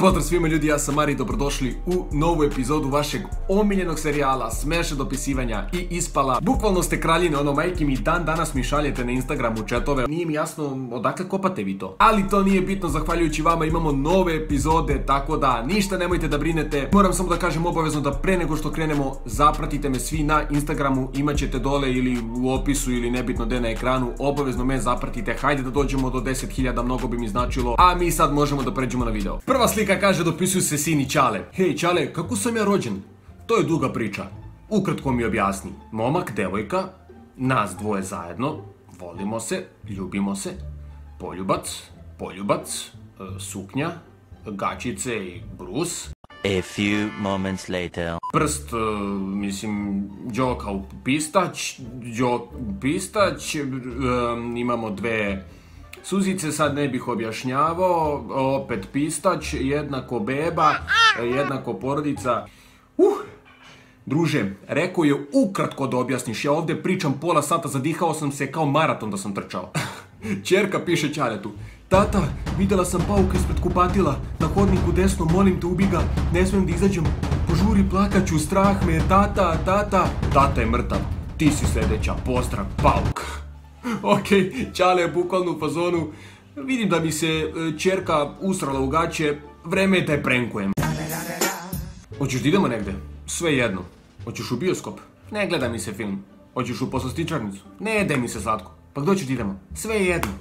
Pozdrav svima ljudi, ja sam Mari, dobrodošli u novu epizodu vašeg omiljenog serijala Smeše dopisivanja i ispala. Bukvalno ste kraljine, ono majke mi, dan danas mi šaljete na Instagramu chatove. Nije mi jasno odakle kopate vi to. Ali to nije bitno, zahvaljujući vama imamo nove epizode, tako da ništa nemojte da brinete. Moram samo da kažem obavezno da pre nego što krenemo, zapratite me svi na Instagramu, imat ćete dole ili u opisu ili nebitno gde na ekranu, obavezno me zapratite. Hajde da dođemo do 10.000, mnogo bi mi značilo, a mi sad možemo da pređemo na video. Prva slika kaže dopisuju se sin i Ćale. Hej Ćale, kako sam ja rođen? To je duga priča. Ukratko mi objasni. Momak, devojka, nas dvoje zajedno, volimo se, ljubimo se, poljubac, suknja, gačice i brus. A few moments later. Prst, mislim, Đo kao pistać, imamo dve suzice, sad ne bih objašnjavao, opet pistać, jednako beba, jednako porodica. Druže, rekao je ukratko da objasniš, ja ovdje pričam pola sata, zadihao sam se kao maraton da sam trčao. Ćerka piše Ćaletu: tata, vidjela sam pauka ispred kupatila, na hodniku desno, molim te ubi ga, ne smijem da izađem, požuri, plakaću, strah me, tata. Tata je mrtav, ti si sljedeća, pozdrav, pauk. Okej, Ćale je bukvalno u fazonu, vidim da mi se ćerka usrala u gaće, vreme je da je prankujem. Hoćeš da idemo negde? Sve jedno. Hoćeš u bioskop? Ne gleda mi se film. Hoćeš u poslastičarnicu? Ne jede mi se slatko. Pa gdje ćeš da idemo? Sve jedno.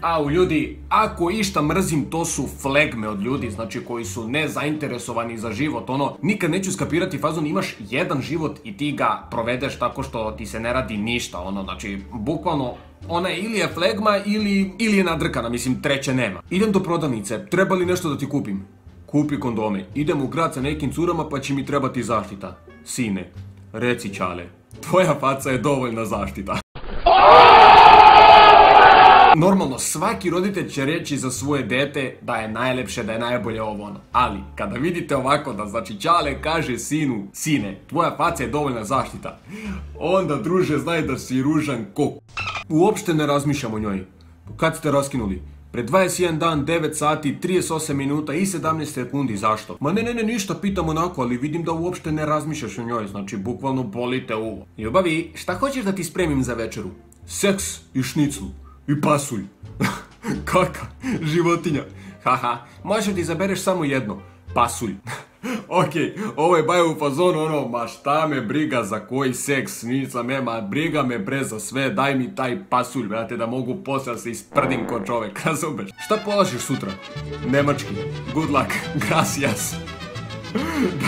Au ljudi, ako išta mrzim, to su flegme od ljudi, znači koji su nezainteresovani za život, ono, nikad neću skapirati fazon, imaš jedan život i ti ga provedeš tako što ti se ne radi ništa, ono, znači, bukvalno, ona ili je flegma ili je nadrkana, mislim, treće nema. Idem do prodavnice, treba li nešto da ti kupim? Kupi kondome, idem u grad sa nekim curama pa će mi trebati zaštita. Sine, reci Ćale, tvoja faca je dovoljna zaštita. Normalno, svaki roditelj će reći za svoje dete da je najlepše, da je najbolje ovo ono. Ali, kada vidite ovako da, znači, Ćale kaže sinu: sine, tvoja faca je dovoljna zaštita, onda, druže, znaj da si ružan ko... Uopšte ne razmišljam o njoj. Kad ste raskinuli? Pred 21 dan, 9 sati, 38 minuta i 17 sekundi, zašto? Ma ne, ništa, pitam onako, ali vidim da uopšte ne razmišljaš o njoj, znači bukvalno boli te uvo. Ljubavi, šta hoćeš da ti spremim za večeru? Seks i šniclu. I pasulj. Kaka, životinja. Haha, možeš ti izabereš samo jedno. Pasulj. Okej, ovo je bajo u fazonu ono, ma šta me briga za koji seks, nisam ema, briga me bre za sve, daj mi taj pasulj, brate, da mogu poslije se isprdim ko čovek, razumeš? Šta polažiš sutra? Nemački. Good luck. Gracias.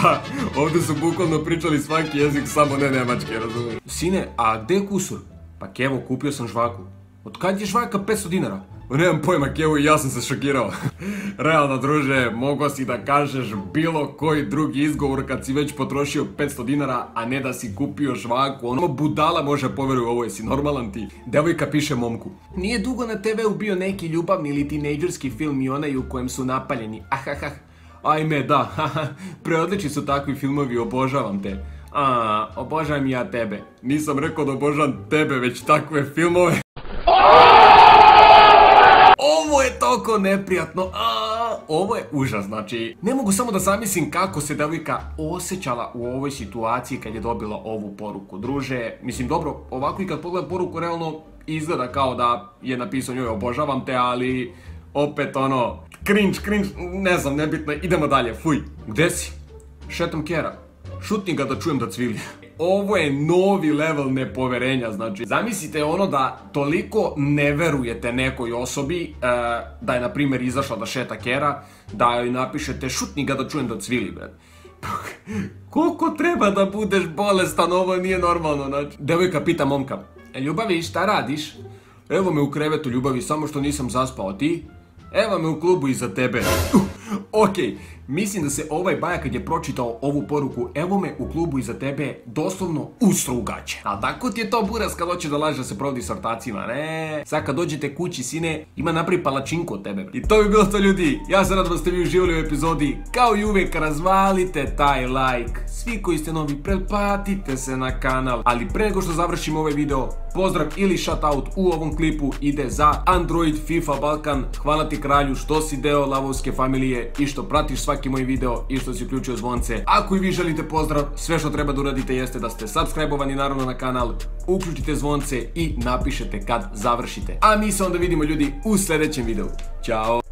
Da, ovdje su bukvalno pričali svaki jezik, samo ne nemački, razumeš? Sine, a gdje je kusur? Pa Kevo, kupio sam žvaku. Od kad je žvaka 500 dinara? Nemam pojma, Kevo, i ja sam se šokirao. Realno, druže, mogao si da kažeš bilo koji drugi izgovor kad si već potrošio 500 dinara, a ne da si kupio žvaku. Ono budala može poveruj, ovo jesi normalan ti. Devojka piše momku: nije dugo na TV-u bio neki ljubavni ili tinejdžerski film i onaj u kojem su napaljeni. Ajme, da, preodlični su takvi filmovi, obožavam te. Obožavam ja tebe. Nisam rekao da obožavam tebe, već takve filmove. Ovo je toliko neprijatno, ovo je užas, znači, ne mogu samo da zamislim kako se devojka osjećala u ovoj situaciji kad je dobila ovu poruku. Druže, mislim, dobro, ovako i kad pogleda poruku, realno izgleda kao da je napisao njoj obožavam te, ali opet ono, cringe, ne znam, nebitno, idemo dalje, fuj. Gde si? Šetam kera, šutni ga da čujem da cvili. Ovo je novi level nepoverenja, znači, zamislite ono da toliko ne verujete nekoj osobi, da je na primjer izašla da šeta kera, da joj napišete šutni ga da čujem da cvili, bre. Koliko treba da budeš bolestan, ovo nije normalno, znači. Devojka pita momka: ljubavi, šta radiš? Evo me u krevetu, ljubavi, samo što nisam zaspao, ti? Evo me u klubu iza tebe. Okej, Mislim da se ovaj baja kad je pročitao ovu poruku evo me u klubu iza tebe doslovno ustro u gaće. A tako ti je to buras kad hoće da laže da se provodi s ortacima, ne? Sad kad dođete kući sine, ima napravi palačinku od tebe. I to bi bilo to ljudi, ja se nadam da ste vi uživali u epizodi. Kao i uvijek razvalite taj like. Svi koji ste novi pretplatite se na kanal. Ali pre nego što završimo ovaj video, pozdrav ili shoutout u ovom klipu ide za Android FIFA Balkan. Hvala ti kralju što si deo lavovske familije i što pratiš svaki moj video i što si uključio zvonce. Ako i vi želite pozdrav, sve što treba da uradite jeste da ste subscribe-ovani naravno na kanal, uključite zvonce i napišete kad završite. A mi se onda vidimo ljudi u sljedećem videu. Ćao!